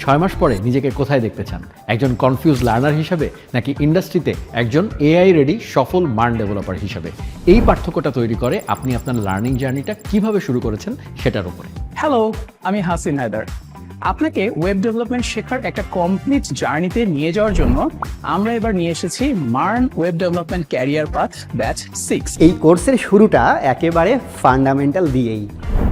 6 মাস পরে নিজেকে কোথায় দেখতে চান? একজন কনফিউজ লার্নার হিসাবে নাকি ইন্ডাস্ট্রিতে একজন এআই রেডি সফল মার্ন ডেভেলপার হিসাবে? এই পার্থক্যটা তৈরি করে আপনি আপনার লার্নিং জার্নিটা কিভাবে শুরু করেছেন সেটার উপরে। হ্যালো, আমি হাসিন হায়দার। আপনাকে ওয়েব ডেভেলপমেন্ট শেখার একটা কমপ্লিট জার্নিতে নিয়ে যাওয়ার জন্য আমরা এবার নিয়ে এসেছি MERN web development career path batch 6। এই কোর্সের শুরুটা একেবারে ফান্ডামেন্টাল দিয়েই।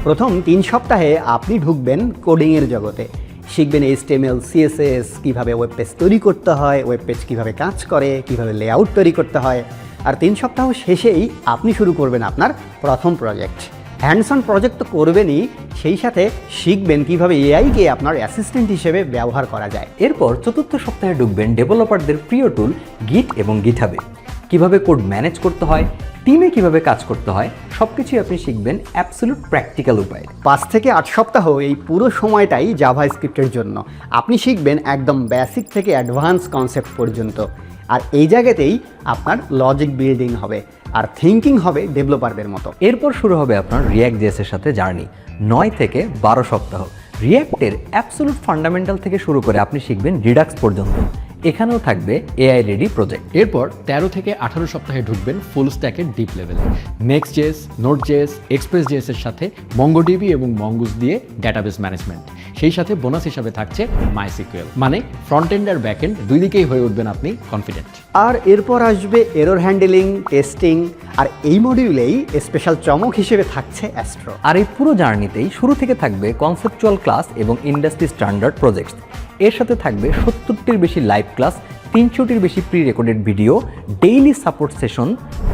প্রথম 3 সপ্তাহে আপনি ঢুকবেন কোডিংয়ের জগতে, শিখবেন HTML, CSS, কীভাবে ওয়েব পেজ তৈরি করতে হয়, ওয়েব পেজ কীভাবে কাজ করে, কীভাবে লেআউট তৈরি করতে হয়। আর 3 সপ্তাহ শেষেই আপনি শুরু করবেন আপনার প্রথম প্রজেক্ট। হ্যান্ডস অন প্রজেক্ট তো করবেনই, সেই সাথে শিখবেন কীভাবে এআইকে আপনার অ্যাসিস্ট্যান্ট হিসেবে ব্যবহার করা যায়। এরপর চতুর্থ সপ্তাহে ঢুকবেন ডেভেলপারদের প্রিয় টুল গিট এবং গিটহাবে। কীভাবে কোড ম্যানেজ করতে হয়, টিমে কিভাবে কাজ করতে হয়, সব কিছুই আপনি শিখবেন অ্যাবসলিউট প্র্যাকটিক্যাল উপায়ে। 5 থেকে 8 সপ্তাহ এই পুরো সময়টাই জাভা স্ক্রিপ্টের জন্য। আপনি শিখবেন একদম বেসিক থেকে অ্যাডভান্স কনসেপ্ট পর্যন্ত। আর এই জায়গাতেই আপনার লজিক বিল্ডিং হবে আর থিঙ্কিং হবে ডেভেলপারদের মতো। এরপর শুরু হবে আপনার রিয়্যাক্ট জেএসের সাথে জার্নি। 9 থেকে 12 সপ্তাহ রিয়্যাক্টের অ্যাবসলিউট ফান্ডামেন্টাল থেকে শুরু করে আপনি শিখবেন রিডাক্স পর্যন্ত। এখানেও থাকবে এআই রেডি প্রজেক্ট। এরপর 13 থেকে 18 সপ্তাহে ঢুকবেন ফুল স্ট্যাকের ডিপ লেভেলে। Next JS, Node JS, Express জেএসের সাথে মঙ্গোডিবি এবং মঙ্গুস দিয়ে ডেটাবেস ম্যানেজমেন্ট। সেই সাথে বোনাস হিসাবে থাকছে মাইসিকিউএল। মানে ফ্রন্ট এন্ড আর ব্যাক এন্ড দুই দিকেই হয়ে উঠবেন আপনি কনফিডেন্ট। আর এরপর আসবে এরর হ্যান্ডেলিং, টেস্টিং, আর এই মডিউলেই স্পেশাল চমক হিসেবে থাকছে অ্যাস্ট্রো। আর এই পুরো জার্নিতেই শুরু থেকে থাকবে কনসেপচুয়াল ক্লাস এবং ইন্ডাস্ট্রি স্ট্যান্ডার্ড প্রজেক্টস। এর সাথে থাকবে 70টির বেশি লাইভ ক্লাস, 300টির বেশি pre recorded video, daily support session,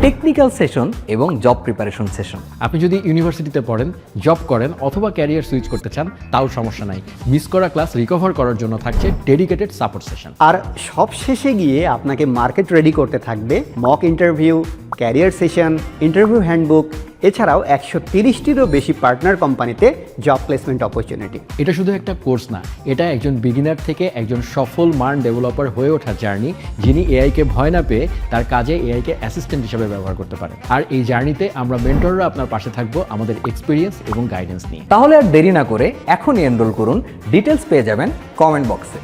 technical session এবং জব প্রিপারেশন সেশন। আপনি যদি ইউনিভার্সিটিতে পড়েন, জব করেন অথবা ক্যারিয়ার সুইচ করতে চান তাও সমস্যা নাই। মিস করা ক্লাস রিকভার করার জন্য থাকছে ডেডিকেটেড সাপোর্ট সেশন। আর সব শেষে গিয়ে আপনাকে মার্কেট রেডি করতে থাকবে mock interview, career session, interview handbook, এছাড়াও 130টিরও বেশি পার্টনার কোম্পানিতে জব প্লেসমেন্ট অপরচুনিটি। এটা শুধু একটা কোর্স না, এটা একজন বিগিনার থেকে একজন সফল মার্ন ডেভেলপার হয়ে ওঠার জার্নি, যিনি এআইকে ভয় না পেয়ে তার কাজে এআইকে অ্যাসিস্ট্যান্ট হিসেবে ব্যবহার করতে পারে। আর এই জার্নিতে আমরা মেন্টররা আপনার পাশে থাকবো আমাদের এক্সপিরিয়েন্স এবং গাইডেন্স নিয়ে। তাহলে আর দেরি না করে এখনই এনরোল করুন। ডিটেলস পেয়ে যাবেন কমেন্ট বক্সে।